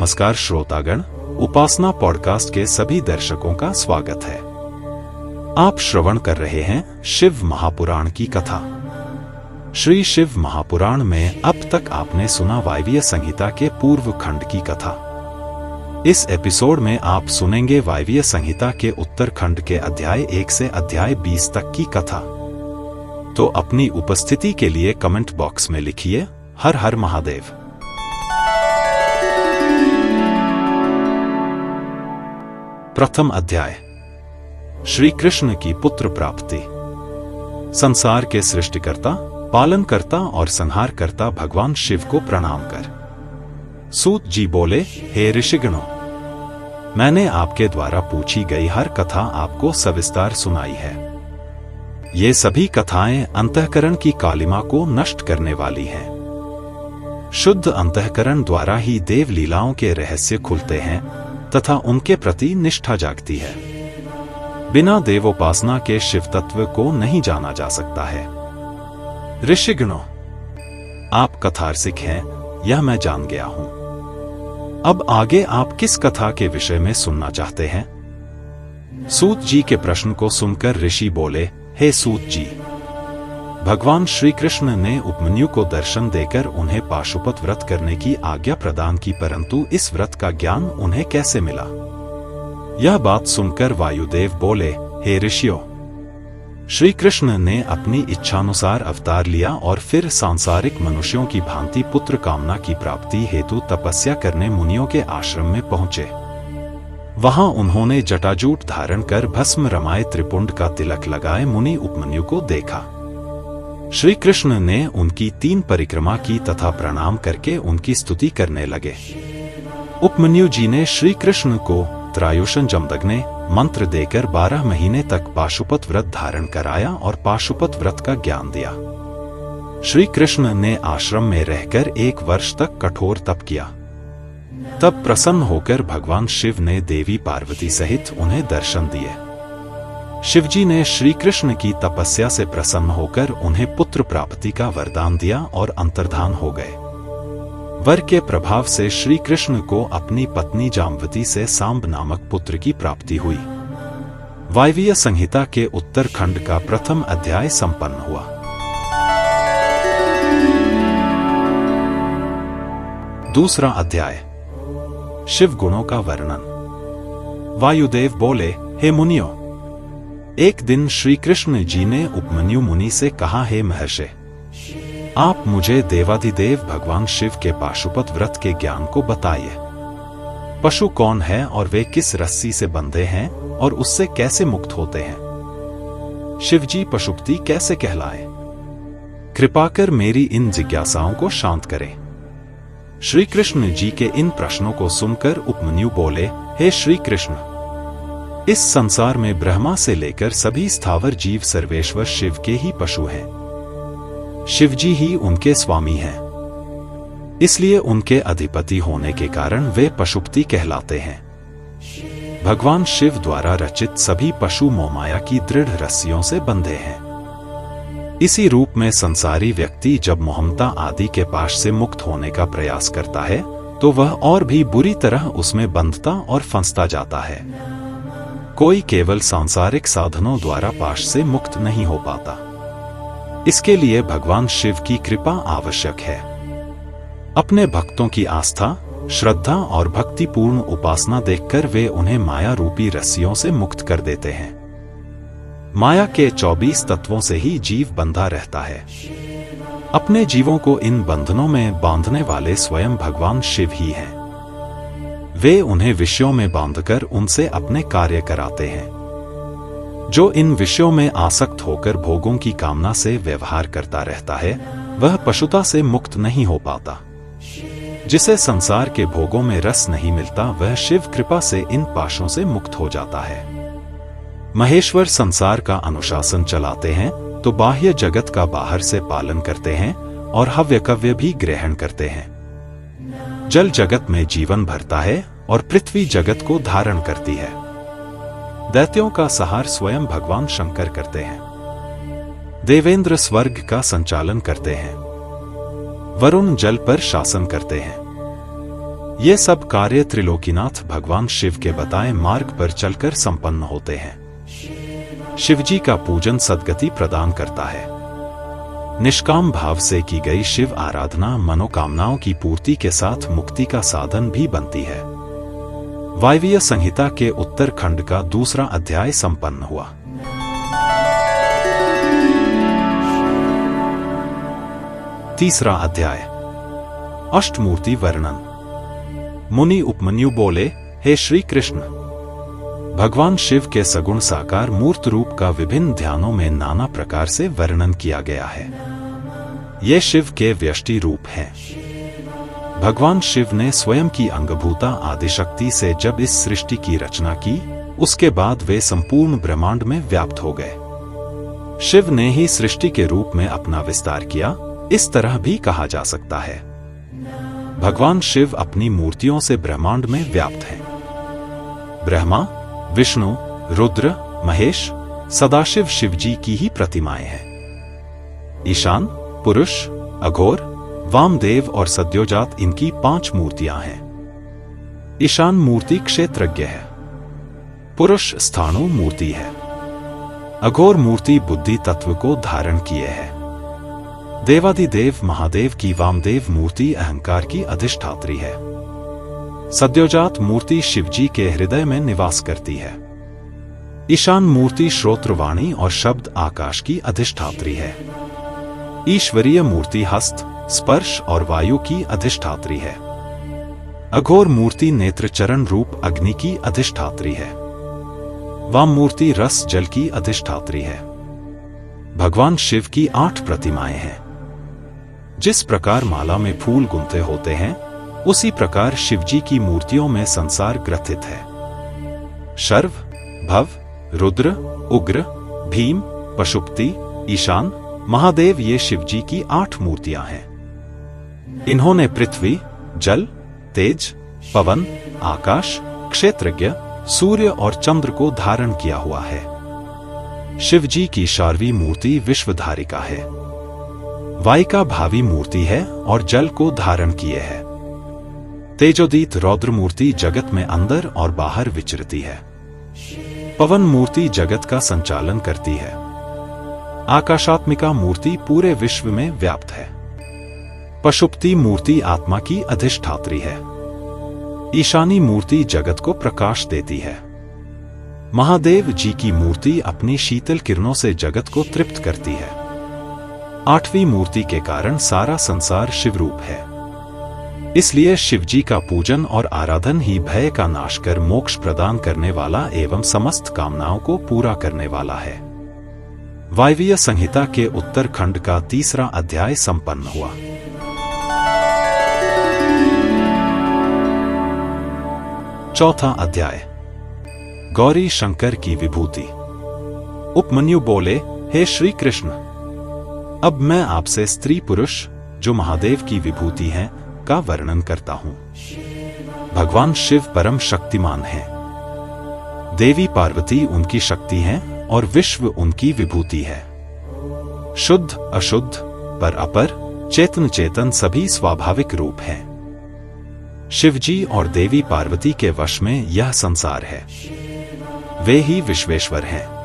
नमस्कार श्रोतागण, उपासना पॉडकास्ट के सभी दर्शकों का स्वागत है। आप श्रवण कर रहे हैं शिव महापुराण की कथा। श्री शिव महापुराण में अब तक आपने सुना वायवीय संहिता के पूर्व खंड की कथा। इस एपिसोड में आप सुनेंगे वायवीय संहिता के उत्तर खंड के अध्याय 1 से अध्याय 20 तक की कथा। तो अपनी उपस्थिति के लिए कमेंट बॉक्स में लिखिए हर हर महादेव। प्रथम अध्याय, श्री कृष्ण की पुत्र प्राप्ति। संसार के सृष्टिकर्ता, पालनकर्ता और संहारकर्ता भगवान शिव को प्रणाम कर सूत जी बोले, हे ऋषिगणों, मैंने आपके द्वारा पूछी गई हर कथा आपको सविस्तार सुनाई है। ये सभी कथाएं अंतःकरण की कालिमा को नष्ट करने वाली हैं। शुद्ध अंतःकरण द्वारा ही देव लीलाओं के रहस्य खुलते हैं तथा उनके प्रति निष्ठा जागती है। बिना देवोपासना के शिव तत्व को नहीं जाना जा सकता है। ऋषिगणों, आप कथारसिक हैं, यह मैं जान गया हूं। अब आगे आप किस कथा के विषय में सुनना चाहते हैं? सूत जी के प्रश्न को सुनकर ऋषि बोले, हे सूत जी, भगवान श्री कृष्ण ने उपमन्यु को दर्शन देकर उन्हें पाशुपत व्रत करने की आज्ञा प्रदान की, परंतु इस व्रत का ज्ञान उन्हें कैसे मिला? यह बात सुनकर वायुदेव बोले, हे ऋषियों, श्री कृष्ण ने अपनी इच्छानुसार अवतार लिया और फिर सांसारिक मनुष्यों की भांति पुत्र कामना की प्राप्ति हेतु तपस्या करने मुनियों के आश्रम में पहुंचे। वहां उन्होंने जटाजूट धारण कर भस्म रमाए त्रिपुंड का तिलक लगाए मुनि उपमन्यु को देखा। श्री कृष्ण ने उनकी 3 परिक्रमा की तथा प्रणाम करके उनकी स्तुति करने लगे। उपमन्यु जी ने श्री कृष्ण को त्रायुषं जमदग्ने मंत्र देकर 12 महीने तक पाशुपत व्रत धारण कराया और पाशुपत व्रत का ज्ञान दिया। श्री कृष्ण ने आश्रम में रहकर 1 वर्ष तक कठोर तप किया। तब प्रसन्न होकर भगवान शिव ने देवी पार्वती सहित उन्हें दर्शन दिए। शिवजी ने श्री कृष्ण की तपस्या से प्रसन्न होकर उन्हें पुत्र प्राप्ति का वरदान दिया और अंतर्धान हो गए। वर के प्रभाव से श्री कृष्ण को अपनी पत्नी जाम्बवती से सांब नामक पुत्र की प्राप्ति हुई। वायवीय संहिता के उत्तर खंड का प्रथम अध्याय संपन्न हुआ। दूसरा अध्याय, शिव गुणों का वर्णन। वायुदेव बोले, हे मुनियों, एक दिन श्री कृष्ण जी ने उपमन्यु मुनि से कहा, हे महर्षि, आप मुझे देवाधिदेव भगवान शिव के पाशुपत व्रत के ज्ञान को बताइए। पशु कौन है और वे किस रस्सी से बंधे हैं और उससे कैसे मुक्त होते हैं? शिवजी पशुपति कैसे कहलाए? कृपा कर मेरी इन जिज्ञासाओं को शांत करें। श्री कृष्ण जी के इन प्रश्नों को सुनकर उपमन्यु बोले, हे श्री कृष्ण, इस संसार में ब्रह्मा से लेकर सभी स्थावर जीव सर्वेश्वर शिव के ही पशु हैं। शिवजी ही उनके स्वामी हैं। इसलिए उनके अधिपति होने के कारण वे पशुपति कहलाते हैं। भगवान शिव द्वारा रचित सभी पशु मोहमाया की दृढ़ रस्सियों से बंधे हैं। इसी रूप में संसारी व्यक्ति जब मोहमता आदि के पाश से मुक्त होने का प्रयास करता है तो वह और भी बुरी तरह उसमें बंधता और फंसता जाता है। कोई केवल सांसारिक साधनों द्वारा पाश से मुक्त नहीं हो पाता। इसके लिए भगवान शिव की कृपा आवश्यक है। अपने भक्तों की आस्था, श्रद्धा और भक्तिपूर्ण उपासना देखकर वे उन्हें माया रूपी रस्सियों से मुक्त कर देते हैं। माया के 24 तत्वों से ही जीव बंधा रहता है। अपने जीवों को इन बंधनों में बांधने वाले स्वयं भगवान शिव ही हैं। वे उन्हें विषयों में बांधकर उनसे अपने कार्य कराते हैं। जो इन विषयों में आसक्त होकर भोगों की कामना से व्यवहार करता रहता है, वह पशुता से मुक्त नहीं हो पाता। जिसे संसार के भोगों में रस नहीं मिलता, वह शिव कृपा से इन पाशों से मुक्त हो जाता है। महेश्वर संसार का अनुशासन चलाते हैं तो बाह्य जगत का बाहर से पालन करते हैं और हव्यकव्य भी ग्रहण करते हैं। जल जगत में जीवन भरता है और पृथ्वी जगत को धारण करती है। दैत्यों का संहार स्वयं भगवान शंकर करते हैं। देवेंद्र स्वर्ग का संचालन करते हैं। वरुण जल पर शासन करते हैं। ये सब कार्य त्रिलोकीनाथ भगवान शिव के बताए मार्ग पर चलकर संपन्न होते हैं। शिवजी का पूजन सद्गति प्रदान करता है। निष्काम भाव से की गई शिव आराधना मनोकामनाओं की पूर्ति के साथ मुक्ति का साधन भी बनती है। वायवीय संहिता के उत्तरखंड का दूसरा अध्याय संपन्न हुआ। तीसरा अध्याय अष्टमूर्ति वर्णन। मुनि उपमन्यु बोले, हे श्री कृष्ण, भगवान शिव के सगुण साकार मूर्त रूप का विभिन्न ध्यानों में नाना प्रकार से वर्णन किया गया है। ये शिव के व्यष्टि रूप हैं। भगवान शिव ने स्वयं की अंगभूता आदिशक्ति से जब इस सृष्टि की रचना की, उसके बाद वे संपूर्ण ब्रह्मांड में व्याप्त हो गए। शिव ने ही सृष्टि के रूप में अपना विस्तार किया, इस तरह भी कहा जा सकता है। भगवान शिव अपनी मूर्तियों से ब्रह्मांड में व्याप्त हैं। ब्रह्मा, विष्णु, रुद्र, महेश, सदाशिव शिवजी की ही प्रतिमाएं हैं। ईशान, पुरुष, अघोर, वामदेव और सद्योजात इनकी 5 मूर्तियां हैं। ईशान मूर्ति क्षेत्रज्ञ है। पुरुष स्थाणु मूर्ति है। अघोर मूर्ति बुद्धि तत्व को धारण किए है। देवादिदेव महादेव की वामदेव मूर्ति अहंकार की अधिष्ठात्री है। सद्योजात मूर्ति शिवजी के हृदय में निवास करती है। ईशान मूर्ति श्रोत्रवाणी और शब्द आकाश की अधिष्ठात्री है। ईश्वरीय मूर्ति हस्त, स्पर्श और वायु की अधिष्ठात्री है। अघोर मूर्ति नेत्र चरण रूप अग्नि की अधिष्ठात्री है। वाम मूर्ति रस जल की अधिष्ठात्री है। भगवान शिव की 8 प्रतिमाएं हैं। जिस प्रकार माला में फूल गुंथे होते हैं, उसी प्रकार शिवजी की मूर्तियों में संसार ग्रथित है। शर्व, भव, रुद्र, उग्र, भीम, पशुपति, ईशान, महादेव ये शिवजी की 8 मूर्तियां हैं। इन्होंने पृथ्वी, जल, तेज, पवन, आकाश, क्षेत्रज्ञ, सूर्य और चंद्र को धारण किया हुआ है। शिवजी की 4वीं मूर्ति विश्वधारिका है। वायिका भावी मूर्ति है और जल को धारण किए है। तेजोदीत रौद्र मूर्ति जगत में अंदर और बाहर विचरती है। पवन मूर्ति जगत का संचालन करती है। आकाशात्मिका मूर्ति पूरे विश्व में व्याप्त है। पशुपति मूर्ति आत्मा की अधिष्ठात्री है। ईशानी मूर्ति जगत को प्रकाश देती है। महादेव जी की मूर्ति अपनी शीतल किरणों से जगत को तृप्त करती है। 8वीं मूर्ति के कारण सारा संसार शिवरूप है। इसलिए शिवजी का पूजन और आराधन ही भय का नाश कर मोक्ष प्रदान करने वाला एवं समस्त कामनाओं को पूरा करने वाला है। वायवीय संहिता के उत्तरखंड का तीसरा अध्याय संपन्न हुआ। चौथा अध्याय गौरी शंकर की विभूति। उपमन्यु बोले, हे श्री कृष्ण, अब मैं आपसे स्त्री पुरुष जो महादेव की विभूति हैं का वर्णन करता हूं। भगवान शिव परम शक्तिमान हैं। देवी पार्वती उनकी शक्ति हैं और विश्व उनकी विभूति है। शुद्ध अशुद्ध, पर अपर, चेतन चेतन सभी स्वाभाविक रूप हैं। शिवजी और देवी पार्वती के वश में यह संसार है। वे ही विश्वेश्वर हैं।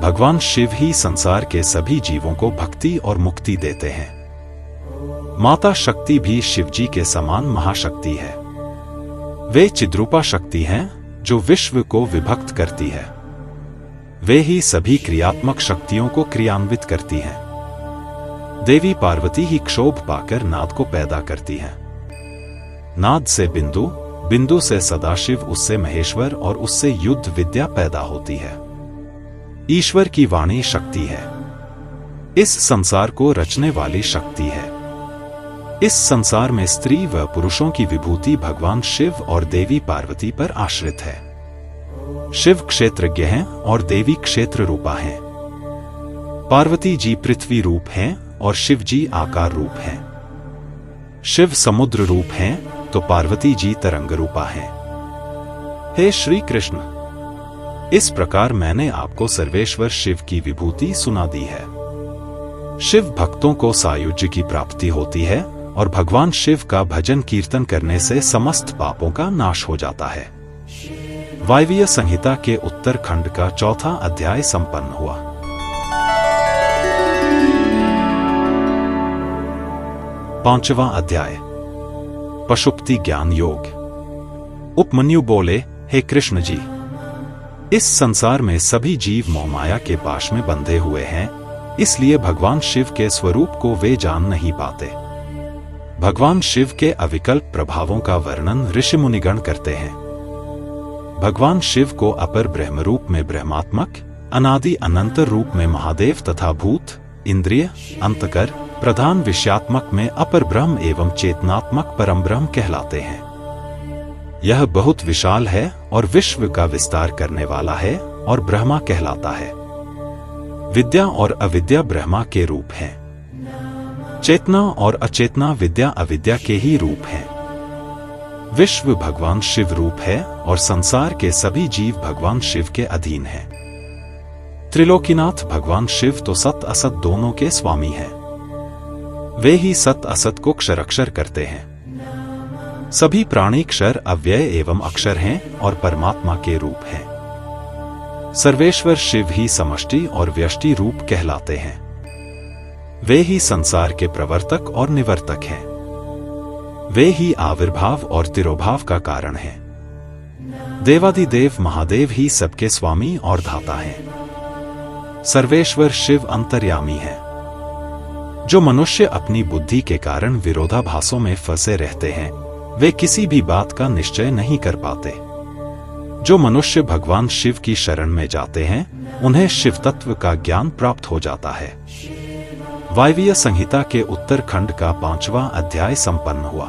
भगवान शिव ही संसार के सभी जीवों को भक्ति और मुक्ति देते हैं। माता शक्ति भी शिवजी के समान महाशक्ति है। वे चिद्रूपा शक्ति हैं जो विश्व को विभक्त करती है। वे ही सभी क्रियात्मक शक्तियों को क्रियान्वित करती हैं। देवी पार्वती ही क्षोभ पाकर नाद को पैदा करती हैं। नाद से बिंदु, बिंदु से सदाशिव, उससे महेश्वर और उससे युद्ध विद्या पैदा होती है। ईश्वर की वाणी शक्ति है। इस संसार को रचने वाली शक्ति है। इस संसार में स्त्री व पुरुषों की विभूति भगवान शिव और देवी पार्वती पर आश्रित है। शिव क्षेत्रज्ञ हैं और देवी क्षेत्र रूपा हैं। पार्वती जी पृथ्वी रूप हैं और शिव जी आकार रूप हैं। शिव समुद्र रूप हैं तो पार्वती जी तरंग रूपा हैं। हे श्री कृष्ण, इस प्रकार मैंने आपको सर्वेश्वर शिव की विभूति सुना दी है। शिव भक्तों को सायुज्य की प्राप्ति होती है और भगवान शिव का भजन कीर्तन करने से समस्त पापों का नाश हो जाता है। वायवीय संहिता के उत्तरखंड का चौथा अध्याय संपन्न हुआ। पांचवा अध्याय पशुपति ज्ञान योग। उपमन्यु बोले, हे कृष्ण जी, इस संसार में सभी जीव मोहमाया के पाश में बंधे हुए हैं, इसलिए भगवान शिव के स्वरूप को वे जान नहीं पाते। भगवान शिव के अविकल्प प्रभावों का वर्णन ऋषि मुनिगण करते हैं। भगवान शिव को अपर ब्रह्म रूप में ब्रह्मात्मक, अनादि अनंत रूप में महादेव तथा भूत, इंद्रिय, अंतकर, प्रधान विषयात्मक में अपर ब्रह्म एवं चेतनात्मक परम ब्रह्म कहलाते हैं। यह बहुत विशाल है और विश्व का विस्तार करने वाला है और ब्रह्मा कहलाता है। विद्या और अविद्या ब्रह्मा के रूप हैं। चेतना और अचेतना विद्या अविद्या के ही रूप हैं। विश्व भगवान शिव रूप है और संसार के सभी जीव भगवान शिव के अधीन हैं। त्रिलोकीनाथ भगवान शिव तो सत असत दोनों के स्वामी हैं। वे ही सत असत को क्षरक्षर करते हैं। सभी प्राणी क्षर, अव्यय एवं अक्षर हैं और परमात्मा के रूप हैं। सर्वेश्वर शिव ही समष्टि और व्यष्टि रूप कहलाते हैं। वे ही संसार के प्रवर्तक और निवर्तक हैं। वे ही आविर्भाव और तिरोभाव का कारण हैं। देवादिदेव महादेव ही सबके स्वामी और धाता हैं। सर्वेश्वर शिव अंतर्यामी है। जो मनुष्य अपनी बुद्धि के कारण विरोधाभासों में फंसे रहते हैं, वे किसी भी बात का निश्चय नहीं कर पाते। जो मनुष्य भगवान शिव की शरण में जाते हैं, उन्हें शिव तत्व का ज्ञान प्राप्त हो जाता है। वायवीय संहिता के उत्तरखंड का पांचवा अध्याय संपन्न हुआ।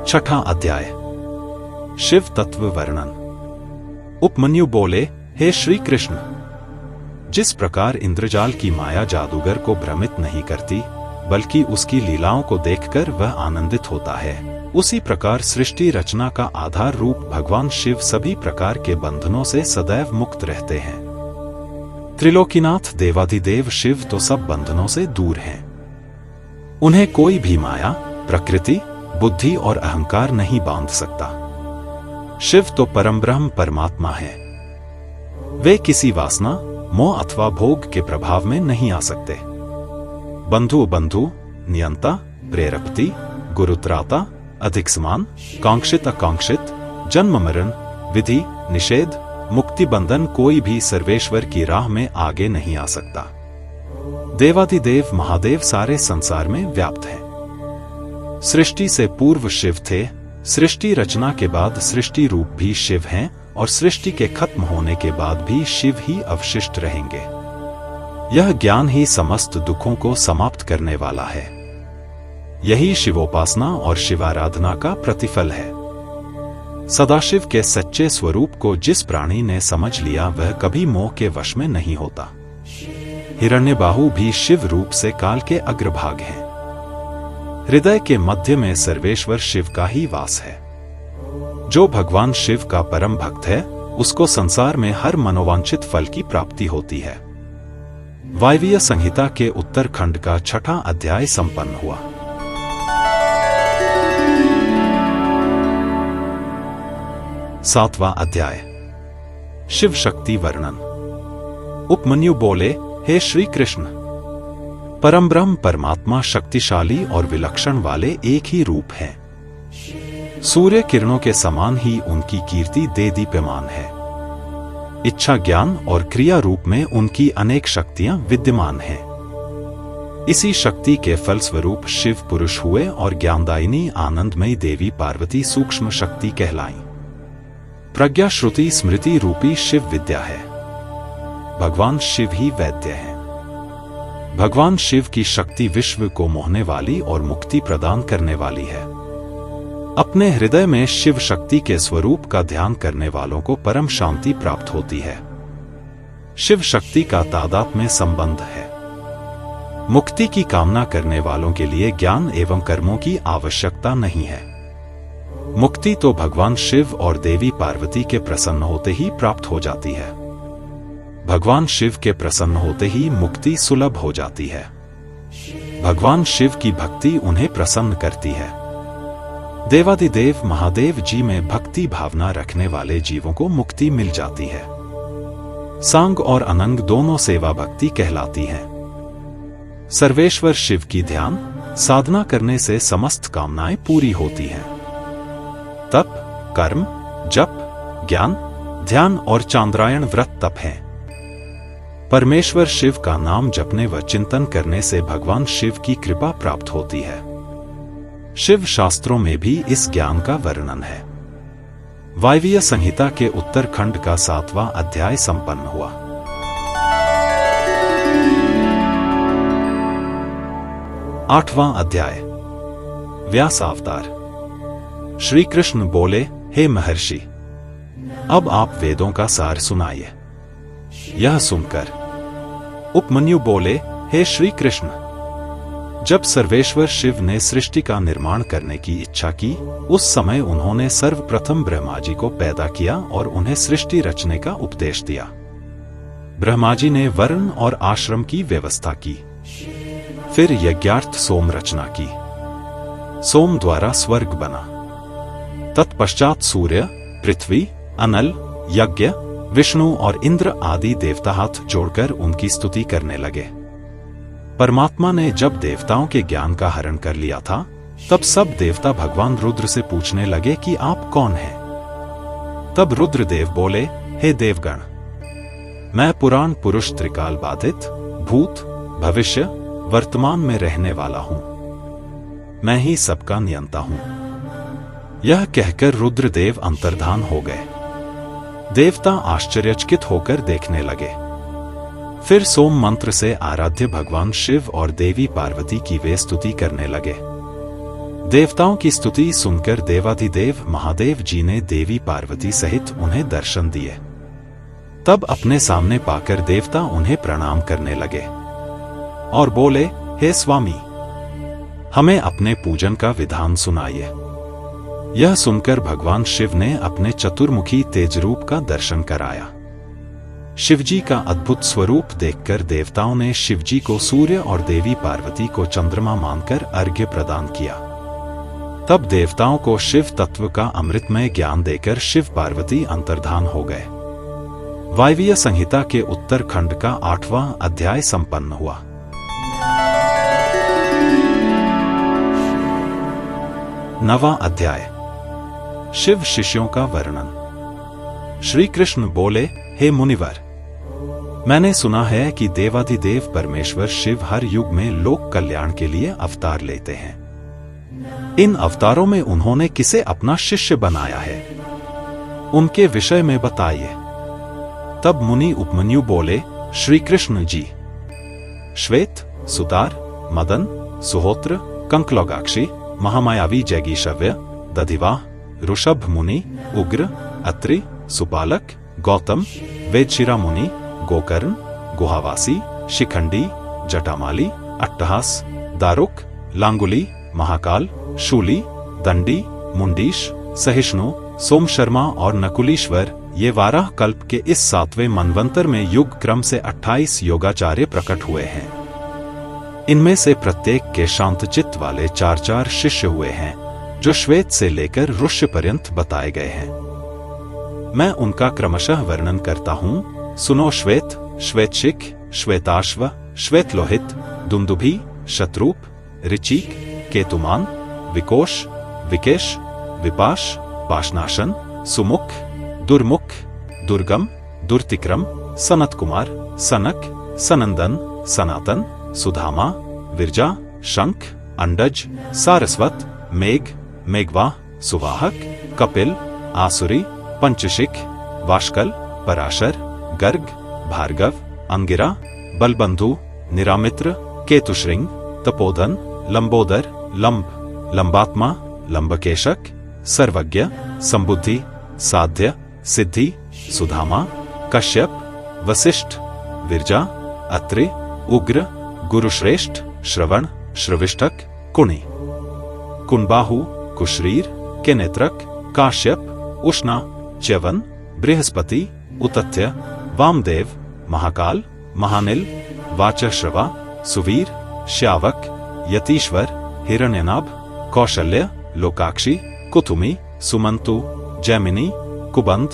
छठा अध्याय शिव तत्व वर्णन। उपमन्यु बोले, हे श्री कृष्ण, जिस प्रकार इंद्रजाल की माया जादूगर को भ्रमित नहीं करती, बल्कि उसकी लीलाओं को देखकर वह आनंदित होता है, उसी प्रकार सृष्टि रचना का आधार रूप भगवान शिव सभी प्रकार के बंधनों से सदैव मुक्त रहते हैं। त्रिलोकीनाथ देवाधिदेव शिव तो सब बंधनों से दूर हैं। उन्हें कोई भी माया, प्रकृति, बुद्धि और अहंकार नहीं बांध सकता। शिव तो परम ब्रह्म परमात्मा है। वे किसी वासना, मोह अथवा भोग के प्रभाव में नहीं आ सकते। बंधु बंधु, नियंता, प्रेरपति, गुरुत्राता, अधिक समान, कांक्षित अकांक्षित, जन्म मरण, विधि, निषेध, मुक्ति बंधन कोई भी सर्वेश्वर की राह में आगे नहीं आ सकता। देवादिदेव महादेव सारे संसार में व्याप्त हैं। सृष्टि से पूर्व शिव थे, सृष्टि रचना के बाद सृष्टि रूप भी शिव हैं और सृष्टि के खत्म होने के बाद भी शिव ही अवशिष्ट रहेंगे। यह ज्ञान ही समस्त दुखों को समाप्त करने वाला है। यही शिवोपासना और शिवाराधना का प्रतिफल है। सदाशिव के सच्चे स्वरूप को जिस प्राणी ने समझ लिया, वह कभी मोह के वश में नहीं होता। हिरण्यबाहु भी शिव रूप से काल के अग्रभाग हैं। हृदय के मध्य में सर्वेश्वर शिव का ही वास है। जो भगवान शिव का परम भक्त है, उसको संसार में हर मनोवांछित फल की प्राप्ति होती है। वायवीय संहिता के उत्तरखंड का छठा अध्याय संपन्न हुआ। सातवां अध्याय शिव शक्ति वर्णन। उपमन्यु बोले, हे श्री कृष्ण, परम ब्रह्म परमात्मा शक्तिशाली और विलक्षण वाले एक ही रूप हैं। सूर्य किरणों के समान ही उनकी कीर्ति दे दीप्यमान है। इच्छा, ज्ञान और क्रिया रूप में उनकी अनेक शक्तियां विद्यमान हैं। इसी शक्ति के फलस्वरूप शिव पुरुष हुए और ज्ञानदायिनी आनंदमयी देवी पार्वती सूक्ष्म शक्ति कहलाईं। प्रज्ञा, श्रुति, स्मृति रूपी शिव विद्या है। भगवान शिव ही वैद्य हैं। भगवान शिव की शक्ति विश्व को मोहने वाली और मुक्ति प्रदान करने वाली है। अपने हृदय में शिव शक्ति के स्वरूप का ध्यान करने वालों को परम शांति प्राप्त होती है। शिव शक्ति का तादात्म्य में संबंध है। मुक्ति की कामना करने वालों के लिए ज्ञान एवं कर्मों की आवश्यकता नहीं है। मुक्ति तो भगवान शिव और देवी पार्वती के प्रसन्न होते ही प्राप्त हो जाती है। भगवान शिव के प्रसन्न होते ही मुक्ति सुलभ हो जाती है। भगवान शिव की भक्ति उन्हें प्रसन्न करती है। देवाधिदेव महादेव जी में भक्ति भावना रखने वाले जीवों को मुक्ति मिल जाती है। सांग और अनंग दोनों सेवा भक्ति कहलाती हैं। सर्वेश्वर शिव की ध्यान साधना करने से समस्त कामनाएं पूरी होती हैं। तप, कर्म, जप, ज्ञान, ध्यान और चांद्रायण व्रत तप हैं। परमेश्वर शिव का नाम जपने व चिंतन करने से भगवान शिव की कृपा प्राप्त होती है। शिव शास्त्रों में भी इस ज्ञान का वर्णन है। वायवीय संहिता के उत्तरखंड का 7वां अध्याय संपन्न हुआ। आठवां अध्याय व्यास अवतार। श्री कृष्ण बोले, हे महर्षि, अब आप वेदों का सार सुनाइए। यह सुनकर उपमन्यु बोले, हे श्री कृष्ण, जब सर्वेश्वर शिव ने सृष्टि का निर्माण करने की इच्छा की, उस समय उन्होंने सर्वप्रथम ब्रह्मा जी को पैदा किया और उन्हें सृष्टि रचने का उपदेश दिया। ब्रह्मा जी ने वर्ण और आश्रम की व्यवस्था की। फिर यज्ञार्थ सोम रचना की। सोम द्वारा स्वर्ग बना। तत्पश्चात सूर्य, पृथ्वी, अनल, यज्ञ, विष्णु और इंद्र आदि देवता हाथ जोड़कर उनकी स्तुति करने लगे। परमात्मा ने जब देवताओं के ज्ञान का हरण कर लिया था, तब सब देवता भगवान रुद्र से पूछने लगे कि आप कौन हैं? तब रुद्रदेव बोले, हे देवगण, मैं पुराण पुरुष त्रिकाल बाधित, भूत, भविष्य, वर्तमान में रहने वाला हूं। मैं ही सबका नियंता हूं। यह कहकर रुद्रदेव अंतर्धान हो गए। देवता आश्चर्यचकित होकर देखने लगे। फिर सोम मंत्र से आराध्य भगवान शिव और देवी पार्वती की वे स्तुति करने लगे। देवताओं की स्तुति सुनकर देवाधिदेव महादेव जी ने देवी पार्वती सहित उन्हें दर्शन दिए। तब अपने सामने पाकर देवता उन्हें प्रणाम करने लगे और बोले, हे स्वामी, हमें अपने पूजन का विधान सुनाइए। यह सुनकर भगवान शिव ने अपने चतुर्मुखी तेजरूप का दर्शन कराया। शिवजी का अद्भुत स्वरूप देखकर देवताओं ने शिवजी को सूर्य और देवी पार्वती को चंद्रमा मानकर अर्घ्य प्रदान किया। तब देवताओं को शिव तत्व का अमृतमय ज्ञान देकर शिव पार्वती अंतर्धान हो गए। वायवीय संहिता के उत्तरखंड का 8वां अध्याय संपन्न हुआ। नवां अध्याय शिव शिष्यों का वर्णन। श्री कृष्ण बोले, हे मुनिवर, मैंने सुना है कि देवाधिदेव परमेश्वर शिव हर युग में लोक कल्याण के लिए अवतार लेते हैं। इन अवतारों में उन्होंने किसे अपना शिष्य बनाया है, उनके विषय में बताइए। तब मुनि उपमन्यु बोले, श्री कृष्ण जी, श्वेत, सुतार, मदन, सुहोत्र, कंकलोगाक्षी, महामायावी जैगीशव्य, दधिवाह, ऋषभ मुनि, उग्र, अत्रि, सुपालक, गौतम, वेदशिरा मुनि, गोकर्ण, गुहावासी, शिखंडी, जटामाली, अट्टहास, दारुक, लांगुली, महाकाल, शूली, दंडी, मुंडीश, सहिष्णु, सोम शर्मा और नकुलीश्वर, ये वाराह कल्प के इस 7वें मनवंतर में युग क्रम से 28 योगाचार्य प्रकट हुए हैं। इनमें से प्रत्येक के शांतचित्त वाले 4-4 शिष्य हुए हैं, जो श्वेत से लेकर ऋष्य पर्यंत बताए गए हैं। मैं उनका क्रमशः वर्णन करता हूं। सुनो। श्वेत, श्वेतशिख, श्वेताश्व, श्वेतलोहित, दुंदुभि, शत्रुप, ऋचिक, केतुमान, विकोश, विकेश, विपाश, पाशनाशन, सुमुख, दुर्मुख, दुर्गम, दुर्तिक्रम, सनत कुमार, सनक, सनंदन, सनातन, सुधामा, विरजा, शंख, अंडज, सारस्वत, मेघ, मेघवा, सुवाहक, कपिल, आसुरी, पंचशिख, वाष्कल, पराशर, गर्ग, भार्गव, अंगिरा, बलबंधु, निरामित्र, केतुश्रिंग, तपोधन, लंबोदर, लंब, लंबात्मा, लंबकेशक, सर्वज्ञ, संबुद्धि, साध्य, सिद्धि, सुधामा, कश्यप, वशिष्ठ, विरजा, अत्रि, उग्र, गुरुश्रेष्ठ, श्रवण, श्रविष्ठक, कुणी, कुंबाहु, कुश्रीर, केनेत्रक, काश्यप, उष्णा, च्यवन, बृहस्पति, उतथ्य, वामदेव, महाकाल, महानिल, वाचश्रवा, सुवीर, श्यावक, यतीश्वर, हिरण्यनाभ, कौशल्य, लोकाक्षी, कुथुमी, सुमंतु, जैमिनी, कुबंध,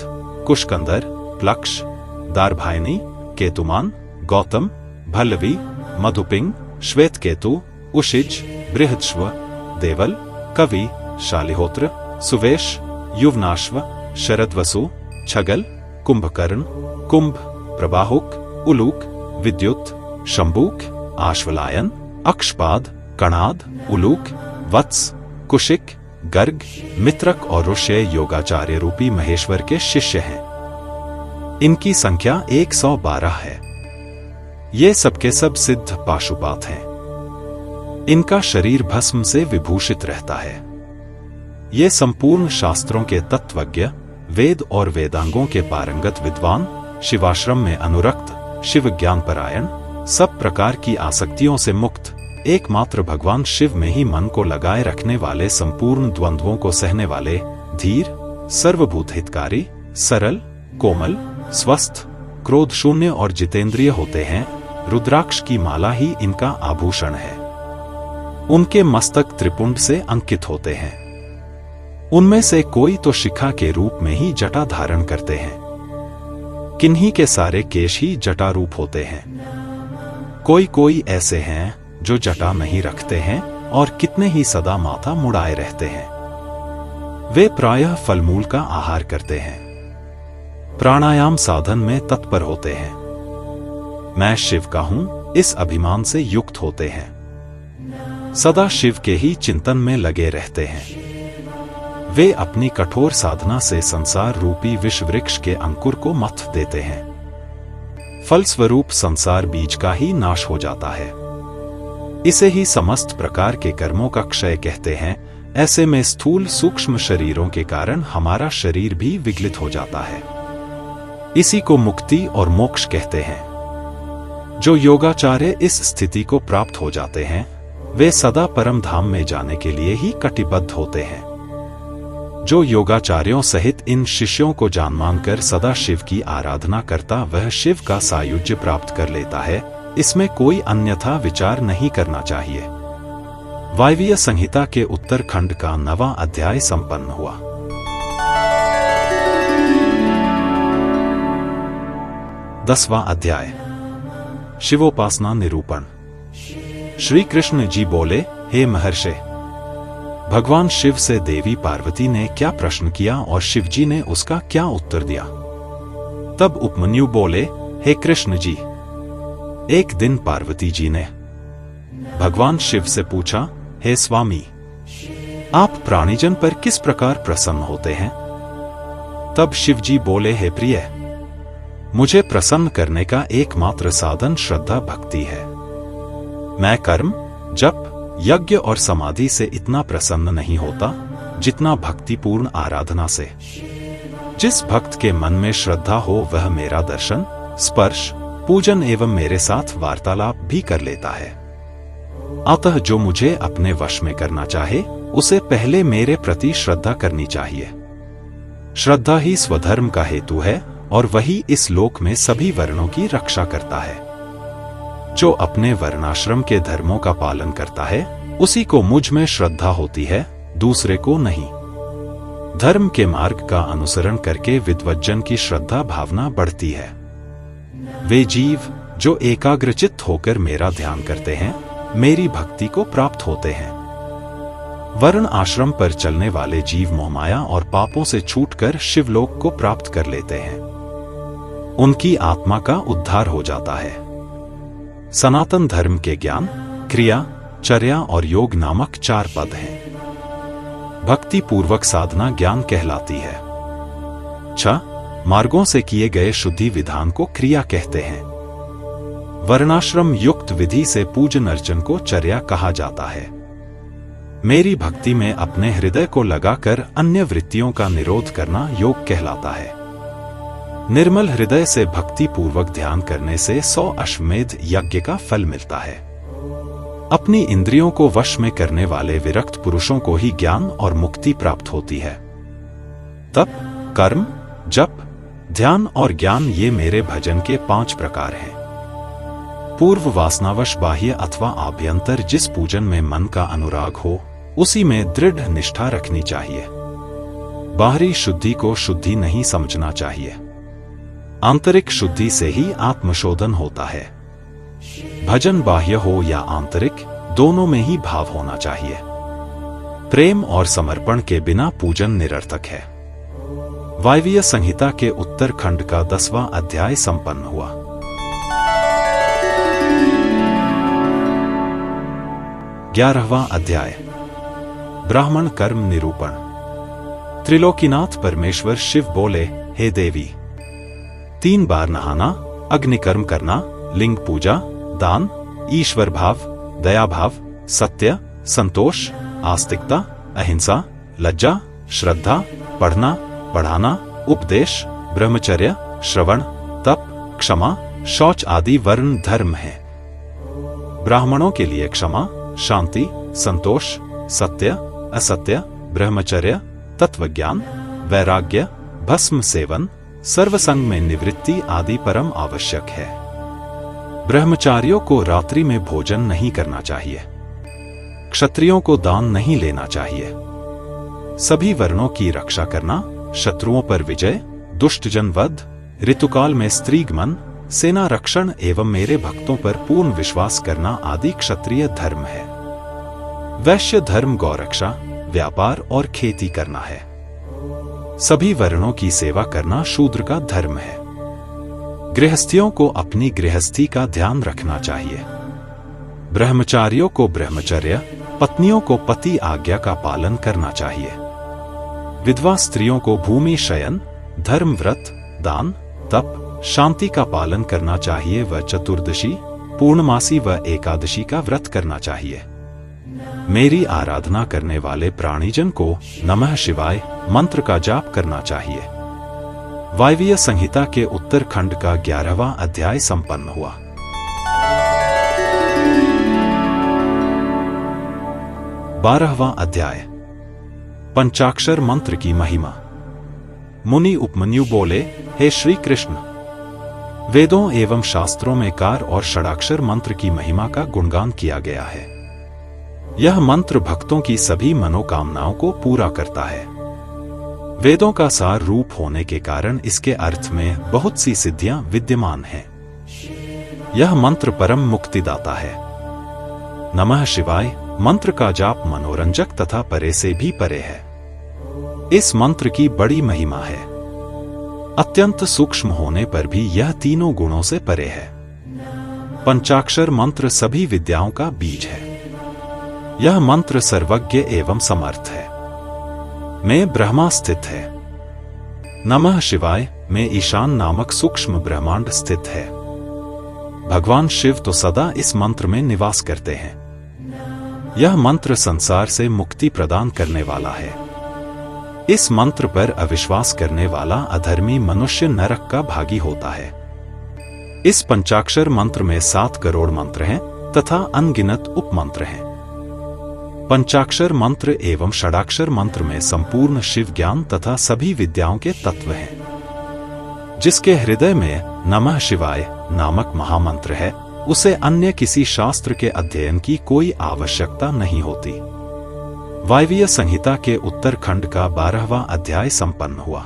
कुशकंदर, प्लक्ष, दारभायनी, केतुमान, गौतम, भल्लवी, मधुपिंग, श्वेतकेतु, उशिज, बृहद्श्व, देवल, कवि, शालिहोत्र, सुवेश, युवनाश्व, शरदवसु, छगल, कुंभकर्ण, कुंभ, प्रबाहुक, उलूक, विद्युत, शंबूक, आश्वलायन, अक्षपाद, कणाद, उलूक, वत्स, कुशिक, गर्ग, मित्रक और ऋष्य योगाचार्य रूपी महेश्वर के शिष्य हैं। इनकी संख्या 112 है। ये सबके सब सिद्ध पाशुपात हैं। इनका शरीर भस्म से विभूषित रहता है। ये संपूर्ण शास्त्रों के तत्वज्ञ, वेद और वेदांगों के पारंगत विद्वान, शिवाश्रम में अनुरक्त, शिव ज्ञान परायण, सब प्रकार की आसक्तियों से मुक्त, एकमात्र भगवान शिव में ही मन को लगाए रखने वाले, संपूर्ण द्वंद्वों को सहने वाले, धीर, सर्वभूत हितकारी, सरल, कोमल, स्वस्थ, क्रोध शून्य और जितेंद्रिय होते हैं। रुद्राक्ष की माला ही इनका आभूषण है। उनके मस्तक त्रिपुंड से अंकित होते हैं। उनमें से कोई तो शिखा के रूप में ही जटा धारण करते हैं। किन्हीं के सारे केश ही जटा रूप होते हैं। कोई कोई ऐसे हैं जो जटा नहीं रखते हैं और कितने ही सदा माथा मुड़ाए रहते हैं। वे प्रायः फलमूल का आहार करते हैं। प्राणायाम साधन में तत्पर होते हैं। मैं शिव का हूं, इस अभिमान से युक्त होते हैं। सदा शिव के ही चिंतन में लगे रहते हैं। वे अपनी कठोर साधना से संसार रूपी विष वृक्ष के अंकुर को मथ देते हैं। फलस्वरूप संसार बीज का ही नाश हो जाता है। इसे ही समस्त प्रकार के कर्मों का क्षय कहते हैं। ऐसे में स्थूल सूक्ष्म शरीरों के कारण हमारा शरीर भी विगलित हो जाता है। इसी को मुक्ति और मोक्ष कहते हैं। जो योगाचार्य इस स्थिति को प्राप्त हो जाते हैं, वे सदा परम धाम में जाने के लिए ही कटिबद्ध होते हैं। जो योगाचार्यों सहित इन शिष्यों को जान मानकर सदा शिव की आराधना करता, वह शिव का सायुज्य प्राप्त कर लेता है। इसमें कोई अन्यथा विचार नहीं करना चाहिए। वायवीय संहिता के उत्तरखंड का 9वां अध्याय संपन्न हुआ। दसवां अध्याय, शिवोपासना निरूपण। श्री कृष्ण जी बोले, हे महर्षि, भगवान शिव से देवी पार्वती ने क्या प्रश्न किया और शिव जी ने उसका क्या उत्तर दिया? तब उपमन्यु बोले, हे कृष्ण जी, एक दिन पार्वती जी ने भगवान शिव से पूछा, हे स्वामी, आप प्राणीजन पर किस प्रकार प्रसन्न होते हैं? तब शिव जी बोले, हे प्रिय, मुझे प्रसन्न करने का एकमात्र साधन श्रद्धा भक्ति है। मैं कर्म, जप, यज्ञ और समाधि से इतना प्रसन्न नहीं होता जितना भक्तिपूर्ण आराधना से। जिस भक्त के मन में श्रद्धा हो वह मेरा दर्शन, स्पर्श, पूजन एवं मेरे साथ वार्तालाप भी कर लेता है। अतः जो मुझे अपने वश में करना चाहे उसे पहले मेरे प्रति श्रद्धा करनी चाहिए। श्रद्धा ही स्वधर्म का हेतु है और वही इस लोक में सभी वर्णों की रक्षा करता है। जो अपने वर्णाश्रम के धर्मों का पालन करता है उसी को मुझ में श्रद्धा होती है, दूसरे को नहीं। धर्म के मार्ग का अनुसरण करके विद्वज्जन की श्रद्धा भावना बढ़ती है। वे जीव जो एकाग्रचित्त होकर मेरा ध्यान करते हैं, मेरी भक्ति को प्राप्त होते हैं। वर्ण आश्रम पर चलने वाले जीव मोहमाया और पापों से छूटकर शिवलोक को प्राप्त कर लेते हैं। उनकी आत्मा का उद्धार हो जाता है। सनातन धर्म के ज्ञान, क्रिया, चर्या और योग नामक 4 पद हैं। भक्ति पूर्वक साधना ज्ञान कहलाती है। 6 मार्गों से किए गए शुद्धि विधान को क्रिया कहते हैं। वर्णाश्रम युक्त विधि से पूजन अर्चन को चर्या कहा जाता है। मेरी भक्ति में अपने हृदय को लगाकर अन्य वृत्तियों का निरोध करना योग कहलाता है। निर्मल हृदय से भक्ति पूर्वक ध्यान करने से 100 अश्वमेध यज्ञ का फल मिलता है। अपनी इंद्रियों को वश में करने वाले विरक्त पुरुषों को ही ज्ञान और मुक्ति प्राप्त होती है। तप, कर्म, जप, ध्यान और ज्ञान ये मेरे भजन के 5 प्रकार हैं। पूर्व वासनावश बाह्य अथवा आभ्यंतर जिस पूजन में मन का अनुराग हो उसी में दृढ़ निष्ठा रखनी चाहिए। बाहरी शुद्धि को शुद्धि नहीं समझना चाहिए। आंतरिक शुद्धि से ही आत्मशोधन होता है। भजन बाह्य हो या आंतरिक, दोनों में ही भाव होना चाहिए। प्रेम और समर्पण के बिना पूजन निरर्थक है। वायवीय संहिता के उत्तरखंड का 10वां अध्याय संपन्न हुआ। ग्यारहवां अध्याय ब्राह्मण कर्म निरूपण। त्रिलोकीनाथ परमेश्वर शिव बोले, हे देवी, 3 बार नहाना, अग्निकर्म करना, लिंग पूजा, दान, ईश्वर भाव, दया भाव, सत्य, संतोष, आस्तिकता, अहिंसा, लज्जा, श्रद्धा, पढ़ना, पढ़ाना, उपदेश, ब्रह्मचर्य, श्रवण, तप, क्षमा, शौच आदि वर्ण धर्म हैं। ब्राह्मणों के लिए क्षमा, शांति, संतोष, सत्य, असत्य, ब्रह्मचर्य, तत्वज्ञान, वैराग्य, भस्म सेवन, सर्वसंग में निवृत्ति आदि परम आवश्यक है। ब्रह्मचारियों को रात्रि में भोजन नहीं करना चाहिए। क्षत्रियों को दान नहीं लेना चाहिए। सभी वर्णों की रक्षा करना, शत्रुओं पर विजय, दुष्टजन वध, ऋतुकाल में स्त्रीगमन, सेना रक्षण एवं मेरे भक्तों पर पूर्ण विश्वास करना आदि क्षत्रिय धर्म है। वैश्य धर्म गौरक्षा, व्यापार और खेती करना है। सभी वर्णों की सेवा करना शूद्र का धर्म है। गृहस्थियों को अपनी गृहस्थी का ध्यान रखना चाहिए। ब्रह्मचारियों को ब्रह्मचर्य, पत्नियों को पति आज्ञा का पालन करना चाहिए। विधवा स्त्रियों को भूमि शयन, धर्म व्रत, दान, तप, शांति का पालन करना चाहिए व चतुर्दशी, पूर्णमासी व एकादशी का व्रत करना चाहिए। मेरी आराधना करने वाले प्राणीजन को नमः शिवाय मंत्र का जाप करना चाहिए। वायवीय संहिता के उत्तरखंड का 11वां अध्याय संपन्न हुआ। बारहवां अध्याय पंचाक्षर मंत्र की महिमा। मुनि उपमन्यु बोले, हे श्री कृष्ण, वेदों एवं शास्त्रों में कार और षडाक्षर मंत्र की महिमा का गुणगान किया गया है। यह मंत्र भक्तों की सभी मनोकामनाओं को पूरा करता है। वेदों का सार रूप होने के कारण इसके अर्थ में बहुत सी सिद्धियां विद्यमान हैं। यह मंत्र परम मुक्तिदाता है। नमः शिवाय मंत्र का जाप मनोरंजक तथा परे से भी परे है। इस मंत्र की बड़ी महिमा है। अत्यंत सूक्ष्म होने पर भी यह तीनों गुणों से परे है। पंचाक्षर मंत्र सभी विद्याओं का बीज है। यह मंत्र सर्वज्ञ एवं समर्थ है। में ब्रह्मा स्थित है। नमः शिवाय में ईशान नामक सूक्ष्म ब्रह्मांड स्थित है। भगवान शिव तो सदा इस मंत्र में निवास करते हैं। यह मंत्र संसार से मुक्ति प्रदान करने वाला है। इस मंत्र पर अविश्वास करने वाला अधर्मी मनुष्य नरक का भागी होता है। इस पंचाक्षर मंत्र में 7 करोड़ मंत्र हैं तथा अनगिनत उपमंत्र हैं। पंचाक्षर मंत्र एवं षडाक्षर मंत्र में संपूर्ण शिव ज्ञान तथा सभी विद्याओं के तत्व हैं। जिसके हृदय में नमः शिवाय नामक महामंत्र है, उसे अन्य किसी शास्त्र के अध्ययन की कोई आवश्यकता नहीं होती। वायवीय संहिता के उत्तरखंड का 12वां अध्याय संपन्न हुआ।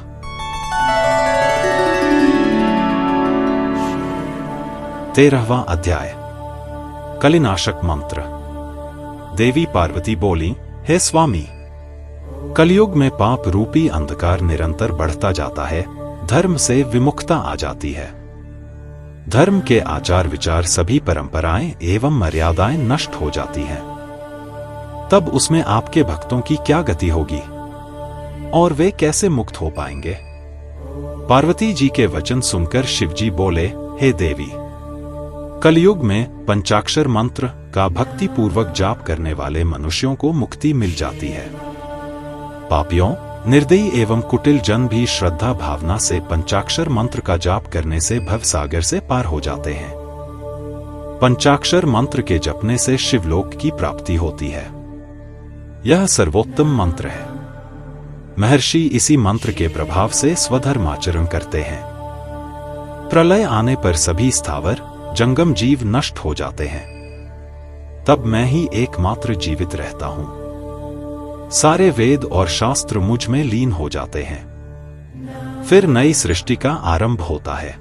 तेरहवां अध्याय कलिनाशक मंत्र। देवी पार्वती बोली, हे स्वामी, कलयुग में पाप रूपी अंधकार निरंतर बढ़ता जाता है। धर्म से विमुखता आ जाती है। धर्म के आचार विचार सभी परंपराएं एवं मर्यादाएं नष्ट हो जाती हैं। तब उसमें आपके भक्तों की क्या गति होगी और वे कैसे मुक्त हो पाएंगे? पार्वती जी के वचन सुनकर शिवजी बोले, हे देवी, कलयुग में पंचाक्षर मंत्र का भक्ति पूर्वक जाप करने वाले मनुष्यों को मुक्ति मिल जाती है। पापियों, निर्दयी एवं कुटिल जन भी श्रद्धा भावना से पंचाक्षर मंत्र का जाप करने से भवसागर से पार हो जाते हैं। पंचाक्षर मंत्र के जपने से शिवलोक की प्राप्ति होती है। यह सर्वोत्तम मंत्र है। महर्षि इसी मंत्र के प्रभाव से स्वधर्माचरण करते हैं। प्रलय आने पर सभी स्थावर जंगम जीव नष्ट हो जाते हैं। तब मैं ही एकमात्र जीवित रहता हूं। सारे वेद और शास्त्र मुझ में लीन हो जाते हैं। फिर नई सृष्टि का आरंभ होता है।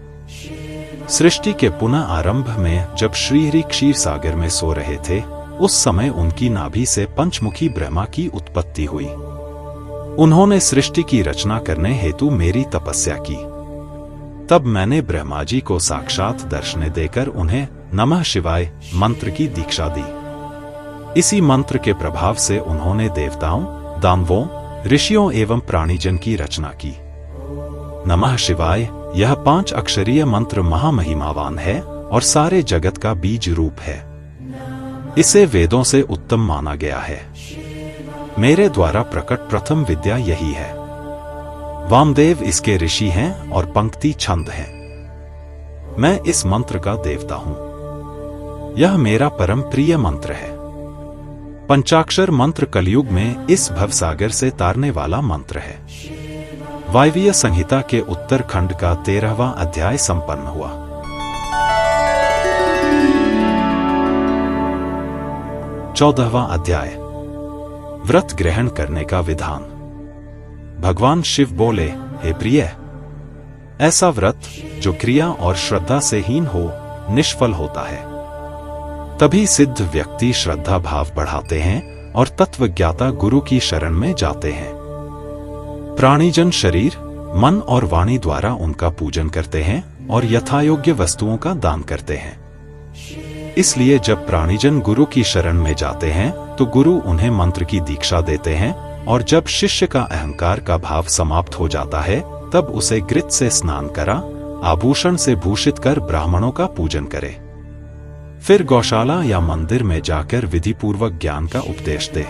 सृष्टि के पुनः आरंभ में जब श्रीहरि क्षीर सागर में सो रहे थे, उस समय उनकी नाभि से पंचमुखी ब्रह्मा की उत्पत्ति हुई। उन्होंने सृष्टि की रचना करने हेतु मेरी तपस्या की। तब मैंने ब्रह्मा जी को साक्षात दर्शन देकर उन्हें नमः शिवाय मंत्र की दीक्षा दी। इसी मंत्र के प्रभाव से उन्होंने देवताओं, दानवों, ऋषियों एवं प्राणीजन की रचना की। नमः शिवाय यह 5 अक्षरीय मंत्र महामहिमावान है और सारे जगत का बीज रूप है। इसे वेदों से उत्तम माना गया है। मेरे द्वारा प्रकट प्रथम विद्या यही है। वामदेव इसके ऋषि हैं और पंक्ति छंद हैं। मैं इस मंत्र का देवता हूं। यह मेरा परम प्रिय मंत्र है। पंचाक्षर मंत्र कलयुग में इस भवसागर से तारने वाला मंत्र है। वायवीय संहिता के उत्तरखंड का 13वां अध्याय संपन्न हुआ। चौदहवां अध्याय, व्रत ग्रहण करने का विधान। भगवान शिव बोले, हे प्रिय, ऐसा व्रत जो क्रिया और श्रद्धा से हीन हो निष्फल होता है। तभी सिद्ध व्यक्ति श्रद्धा भाव बढ़ाते हैं और तत्वज्ञाता गुरु की शरण में जाते हैं। प्राणीजन शरीर, मन और वाणी द्वारा उनका पूजन करते हैं और यथायोग्य वस्तुओं का दान करते हैं। इसलिए जब प्राणीजन गुरु की शरण में जाते हैं तो गुरु उन्हें मंत्र की दीक्षा देते हैं, और जब शिष्य का अहंकार का भाव समाप्त हो जाता है तब उसे घृत से स्नान करा, आभूषण से भूषित कर ब्राह्मणों का पूजन करे। फिर गौशाला या मंदिर में जाकर विधिपूर्वक ज्ञान का उपदेश दे।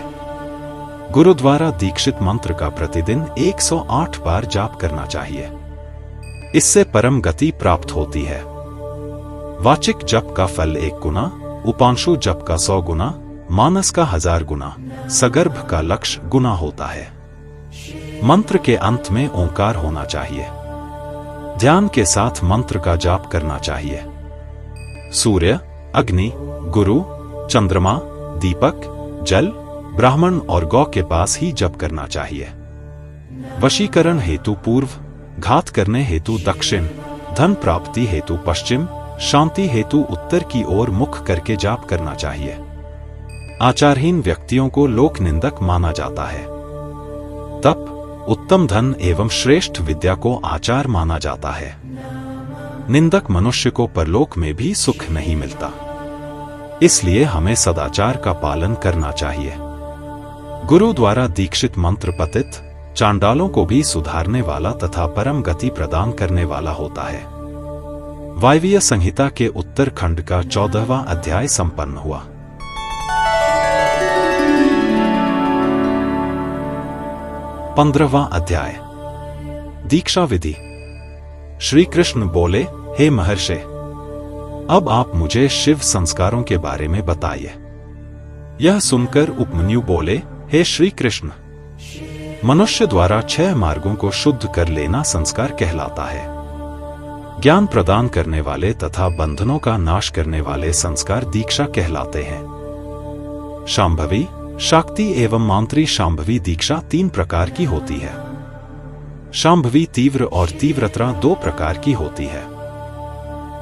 गुरु द्वारा दीक्षित मंत्र का प्रतिदिन 108 बार जाप करना चाहिए। इससे परम गति प्राप्त होती है। वाचिक जप का फल 1 गुना, उपांशु जप का 100 गुना, मानस का 1000 गुना, सगर्भ का लक्ष गुना होता है। मंत्र के अंत में ओंकार होना चाहिए। ध्यान के साथ मंत्र का जाप करना चाहिए। सूर्य, अग्नि, गुरु, चंद्रमा, दीपक, जल, ब्राह्मण और गौ के पास ही जप करना चाहिए। वशीकरण हेतु पूर्व, घात करने हेतु दक्षिण, धन प्राप्ति हेतु पश्चिम, शांति हेतु उत्तर की ओर मुख करके जाप करना चाहिए। आचारहीन व्यक्तियों को लोक निंदक माना जाता है। तप, उत्तम धन एवं श्रेष्ठ विद्या को आचार माना जाता है। निंदक मनुष्य को परलोक में भी सुख नहीं मिलता। इसलिए हमें सदाचार का पालन करना चाहिए। गुरु द्वारा दीक्षित मंत्र पतित चांडालों को भी सुधारने वाला तथा परम गति प्रदान करने वाला होता है। वायवीय संहिता के उत्तरखंड का 14वां अध्याय संपन्न हुआ। पंद्रहवां अध्याय, दीक्षा विधि। श्री कृष्ण बोले, हे महर्षि, अब आप मुझे शिव संस्कारों के बारे में बताइए। यह सुनकर उपमन्यु बोले, हे श्री कृष्ण, मनुष्य द्वारा 6 मार्गों को शुद्ध कर लेना संस्कार कहलाता है। ज्ञान प्रदान करने वाले तथा बंधनों का नाश करने वाले संस्कार दीक्षा कहलाते हैं। शांभवी, शाक्ति एवं मांत्री शांभवी दीक्षा 3 प्रकार की होती है। शांभवी तीव्र और तीव्रता 2 प्रकार की होती है।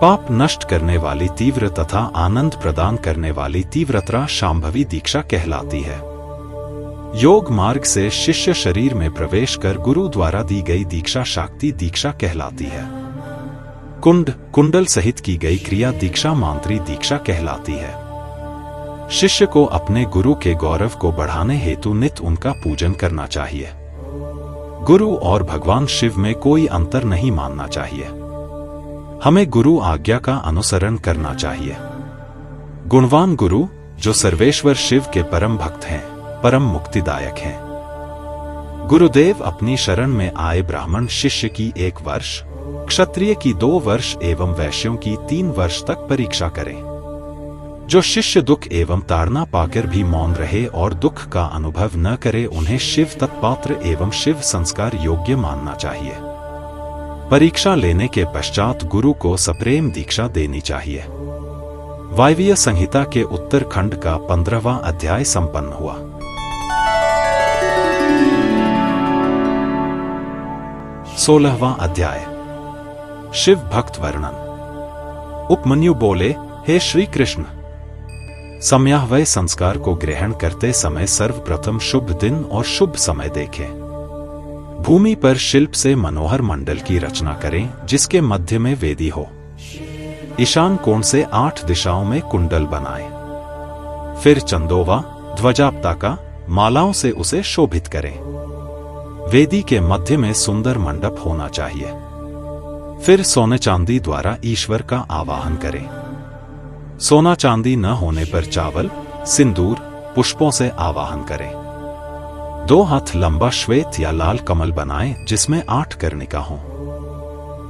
पाप नष्ट करने वाली तीव्र तथा आनंद प्रदान करने वाली तीव्रता शांभवी दीक्षा कहलाती है। योग मार्ग से शिष्य शरीर में प्रवेश कर गुरु द्वारा दी गई दीक्षा शाक्ति दीक्षा कहलाती है। कुंडल सहित की गई क्रिया दीक्षा मांत्री दीक्षा कहलाती है। शिष्य को अपने गुरु के गौरव को बढ़ाने हेतु नित्य उनका पूजन करना चाहिए। गुरु और भगवान शिव में कोई अंतर नहीं मानना चाहिए। हमें गुरु आज्ञा का अनुसरण करना चाहिए। गुणवान गुरु जो सर्वेश्वर शिव के परम भक्त हैं, परम मुक्तिदायक हैं। गुरुदेव अपनी शरण में आए ब्राह्मण शिष्य की 1 वर्ष, क्षत्रिय की 2 वर्ष एवं वैश्यों की 3 वर्ष तक परीक्षा करें। जो शिष्य दुख एवं ताड़ना पाकर भी मौन रहे और दुख का अनुभव न करे, उन्हें शिव तत्पात्र एवं शिव संस्कार योग्य मानना चाहिए। परीक्षा लेने के पश्चात गुरु को सप्रेम दीक्षा देनी चाहिए। वायवीय संहिता के उत्तरखंड का 15वां अध्याय संपन्न हुआ। सोलहवां अध्याय शिव भक्त वर्णन। उपमन्यु बोले, हे श्री कृष्ण, समयावय संस्कार को ग्रहण करते समय सर्वप्रथम शुभ दिन और शुभ समय देखें। भूमि पर शिल्प से मनोहर मंडल की रचना करें जिसके मध्य में वेदी हो। ईशान कोण से 8 दिशाओं में कुंडल बनाएं। फिर चंदोवा ध्वजापताका मालाओं से उसे शोभित करें। वेदी के मध्य में सुंदर मंडप होना चाहिए। फिर सोने चांदी द्वारा ईश्वर का आवाहन करें। सोना चांदी न होने पर चावल, सिंदूर, पुष्पों से आवाहन करें। 2 हाथ लंबा श्वेत या लाल कमल बनाएं जिसमें 8 कर्णिका हों।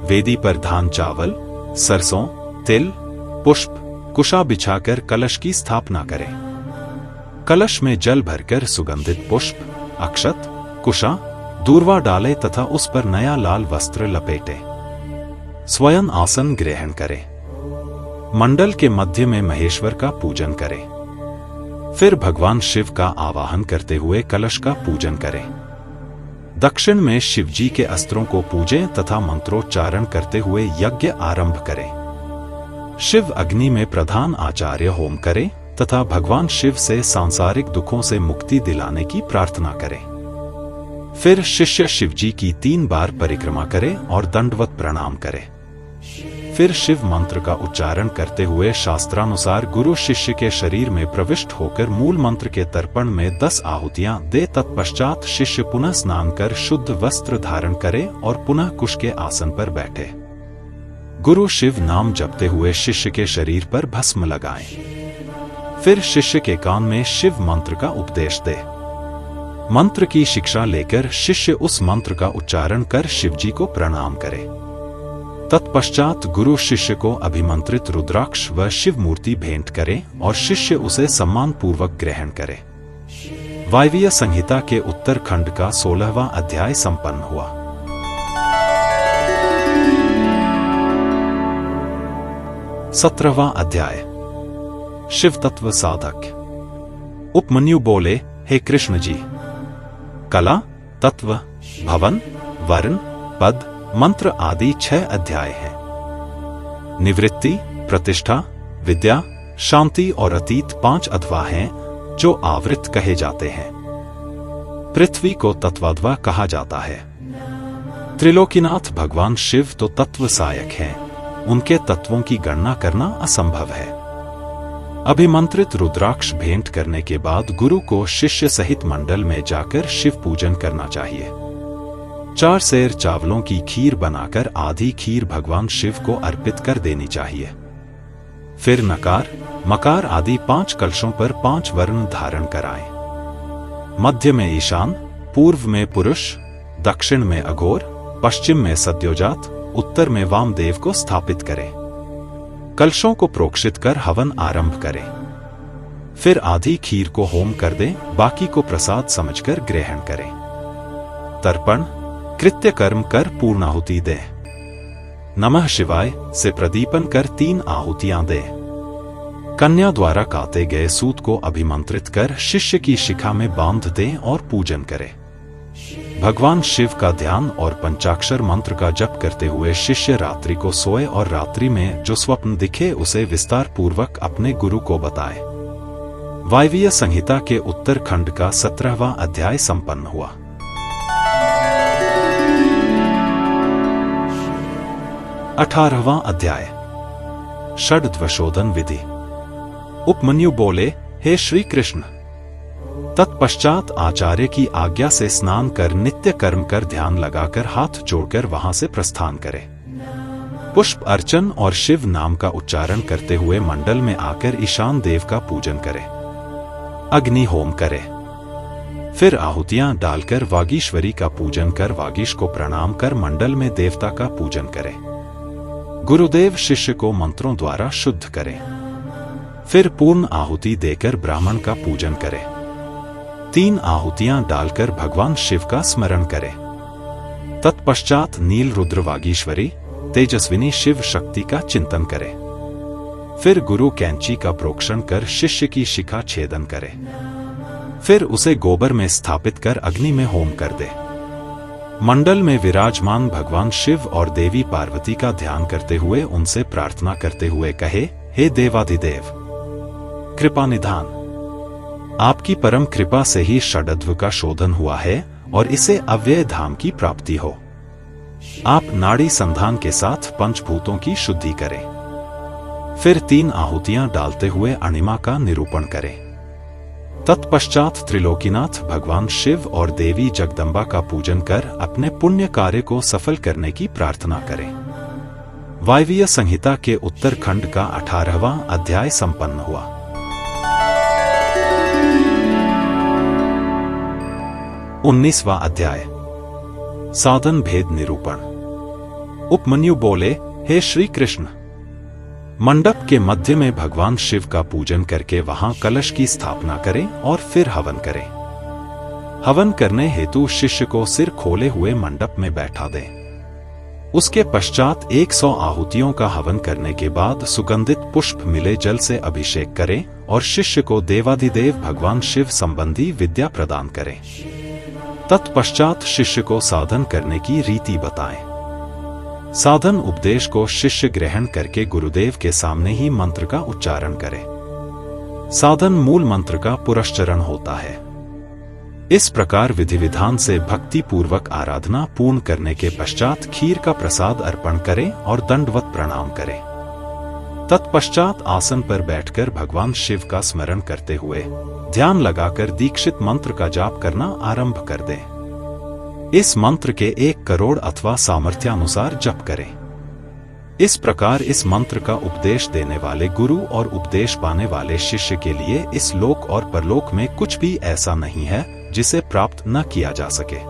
वेदी पर धान, चावल, सरसों, तिल, पुष्प, कुशा बिछाकर कलश की स्थापना करें। कलश में जल भरकर सुगंधित पुष्प, अक्षत, कुशा, दूर्वा डालें तथा उस पर नया लाल वस्त्र लपेटें। स्वयं आसन ग्रहण करें। मंडल के मध्य में महेश्वर का पूजन करें। फिर भगवान शिव का आवाहन करते हुए कलश का पूजन करें। दक्षिण में शिवजी के अस्त्रों को पूजें तथा मंत्रोच्चारण करते हुए यज्ञ आरंभ करें। शिव अग्नि में प्रधान आचार्य होम करें तथा भगवान शिव से सांसारिक दुखों से मुक्ति दिलाने की प्रार्थना करें। फिर शिष्य शिवजी की 3 बार परिक्रमा करे और दंडवत प्रणाम करे। फिर शिव मंत्र का उच्चारण करते हुए शास्त्रानुसार गुरु शिष्य के शरीर में प्रविष्ट होकर मूल मंत्र के तर्पण में 10 आहुतियां दे। तत्पश्चात शिष्य पुनः स्नान कर शुद्ध वस्त्र धारण करे और पुनः कुश के आसन पर बैठे। गुरु शिव नाम जपते हुए शिष्य के शरीर पर भस्म लगाएं। फिर शिष्य के कान में शिव मंत्र का उपदेश दे। मंत्र की शिक्षा लेकर शिष्य उस मंत्र का उच्चारण कर शिवजी को प्रणाम करे। तत्पश्चात गुरु शिष्य को अभिमंत्रित रुद्राक्ष व शिव मूर्ति भेंट करे और शिष्य उसे सम्मान पूर्वक ग्रहण करे। वायवीय संहिता के उत्तरखंड का 16वां अध्याय संपन्न हुआ। सत्रहवां अध्याय शिव तत्व साधक। उपमन्यु बोले, हे कृष्ण जी, कला, तत्व, भवन, वर्ण, पद, मंत्र आदि 6 अध्याय हैं। निवृत्ति, प्रतिष्ठा, विद्या, शांति और अतीत 5 अध्याय हैं जो आवृत कहे जाते हैं। पृथ्वी को तत्वाध्याय कहा जाता है। त्रिलोकीनाथ भगवान शिव तो तत्व सहायक हैं। उनके तत्वों की गणना करना असंभव है। अभिमंत्रित रुद्राक्ष भेंट करने के बाद गुरु को शिष्य सहित मंडल में जाकर शिव पूजन करना चाहिए। 4 सेर चावलों की खीर बनाकर आधी खीर भगवान शिव को अर्पित कर देनी चाहिए। फिर नकार, मकार आदि 5 कलशों पर 5 वर्ण धारण कराएं। मध्य में ईशान, पूर्व में पुरुष, दक्षिण में अघोर, पश्चिम में सद्योजात, उत्तर में वामदेव को स्थापित करें। कलशों को प्रोक्षित कर हवन आरंभ करें। फिर आधी खीर को होम कर दें, बाकी को प्रसाद समझकर ग्रहण करें। तर्पण, कृत्य कर्म कर पूर्णाहुति दें। नमः शिवाय से प्रदीपन कर 3 आहुतियां दें। कन्या द्वारा काटे गए सूत को अभिमंत्रित कर शिष्य की शिखा में बांध दें और पूजन करें। भगवान शिव का ध्यान और पंचाक्षर मंत्र का जप करते हुए शिष्य रात्रि को सोए और रात्रि में जो स्वप्न दिखे उसे विस्तार पूर्वक अपने गुरु को बताए। वायवीय संहिता के उत्तरखंड का 17वां अध्याय संपन्न हुआ। अठारहवां अध्याय षड्ध्वशोधन विधि। उपमन्यु बोले, हे श्री कृष्ण, तत्पश्चात आचार्य की आज्ञा से स्नान कर नित्य कर्म कर ध्यान लगाकर हाथ जोड़कर वहां से प्रस्थान करे। पुष्प अर्चन और शिव नाम का उच्चारण करते हुए मंडल में आकर ईशान देव का पूजन करे। अग्नि होम करे। फिर आहुतियां डालकर वागीश्वरी का पूजन कर वागीश को प्रणाम कर मंडल में देवता का पूजन करे। गुरुदेव शिष्य को मंत्रों द्वारा शुद्ध करें। फिर पूर्ण आहुति देकर ब्राह्मण का पूजन करें। 3 आहुतियां डालकर भगवान शिव का स्मरण करें। तत्पश्चात नील रुद्र वागीश्वरी तेजस्विनी शिव शक्ति का चिंतन करे। फिर गुरु कैंची का प्रोक्षण कर शिष्य की शिखा छेदन करे। फिर उसे गोबर में स्थापित कर अग्नि में होम कर दे। मंडल में विराजमान भगवान शिव और देवी पार्वती का ध्यान करते हुए उनसे प्रार्थना करते हुए कहे, हे देवाधिदेव, कृपा निधान, आपकी परम कृपा से ही षडध्व का शोधन हुआ है और इसे अव्यय धाम की प्राप्ति हो। आप नाड़ी संधान के साथ पंचभूतों की शुद्धि करें। फिर 3 आहुतियां डालते हुए अणिमा का निरूपण करें। तत्पश्चात त्रिलोकीनाथ भगवान शिव और देवी जगदम्बा का पूजन कर अपने पुण्य कार्य को सफल करने की प्रार्थना करें। वायवीय संहिता के उत्तरखंड का 18वां अध्याय संपन्न हुआ। उन्नीसवां अध्याय साधन भेद निरूपण। उपमन्यु बोले, हे श्री कृष्ण, मंडप के मध्य में भगवान शिव का पूजन करके वहां कलश की स्थापना करें और फिर हवन करें। हवन करने हेतु शिष्य को सिर खोले हुए मंडप में बैठा दें। उसके पश्चात 100 आहुतियों का हवन करने के बाद सुगंधित पुष्प मिले जल से अभिषेक करें और शिष्य को देवाधिदेव भगवान शिव संबंधी विद्या प्रदान करें। तत्पश्चात शिष्य को साधन करने की रीति बताएं। साधन उपदेश को शिष्य ग्रहण करके गुरुदेव के सामने ही मंत्र का उच्चारण करे। साधन मूल मंत्र का पुरश्चरण होता है। इस प्रकार विधि विधान से भक्ति पूर्वक आराधना पूर्ण करने के पश्चात खीर का प्रसाद अर्पण करें और दंडवत प्रणाम करें। तत्पश्चात आसन पर बैठकर भगवान शिव का स्मरण करते हुए ध्यान लगाकर दीक्षित मंत्र का जाप करना आरंभ कर दें। इस मंत्र के 1 करोड़ अथवा सामर्थ्यानुसार जप करें। इस प्रकार इस मंत्र का उपदेश देने वाले गुरु और उपदेश पाने वाले शिष्य के लिए इस लोक और परलोक में कुछ भी ऐसा नहीं है जिसे प्राप्त न किया जा सके।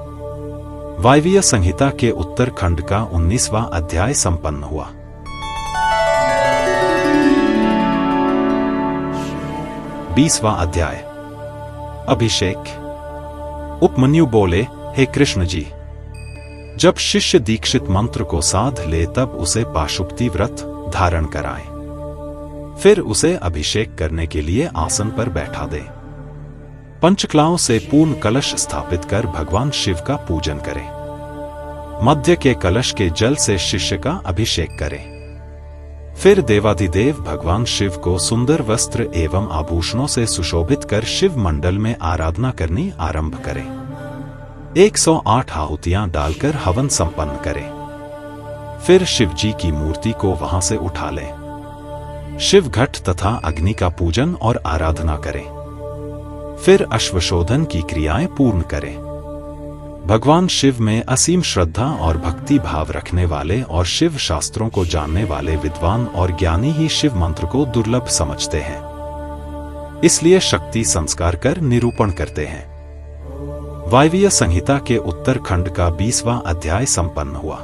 वायवीय संहिता के उत्तरखंड का 19वां अध्याय संपन्न हुआ। बीसवां अध्याय अभिषेक। उपमन्यु बोले, हे कृष्ण जी, जब शिष्य दीक्षित मंत्र को साध ले तब उसे पाशुपति व्रत धारण कराएं। फिर उसे अभिषेक करने के लिए आसन पर बैठा दें। पंचकलाओं से पूर्ण कलश स्थापित कर भगवान शिव का पूजन करें। मध्य के कलश के जल से शिष्य का अभिषेक करें। फिर देवाधिदेव भगवान शिव को सुंदर वस्त्र एवं आभूषणों से सुशोभित कर शिव मंडल में आराधना करनी आरंभ करें। 108 आहुतियां डालकर हवन संपन्न करें। फिर शिव जी की मूर्ति को वहां से उठा लें। शिव घट तथा अग्नि का पूजन और आराधना करें। फिर अश्वशोधन की क्रियाएं पूर्ण करें। भगवान शिव में असीम श्रद्धा और भक्ति भाव रखने वाले और शिव शास्त्रों को जानने वाले विद्वान और ज्ञानी ही शिव मंत्र को दुर्लभ समझते हैं, इसलिए शक्ति संस्कार कर निरूपण करते हैं। वायवीय संहिता के उत्तरखंड का 20वां अध्याय संपन्न हुआ।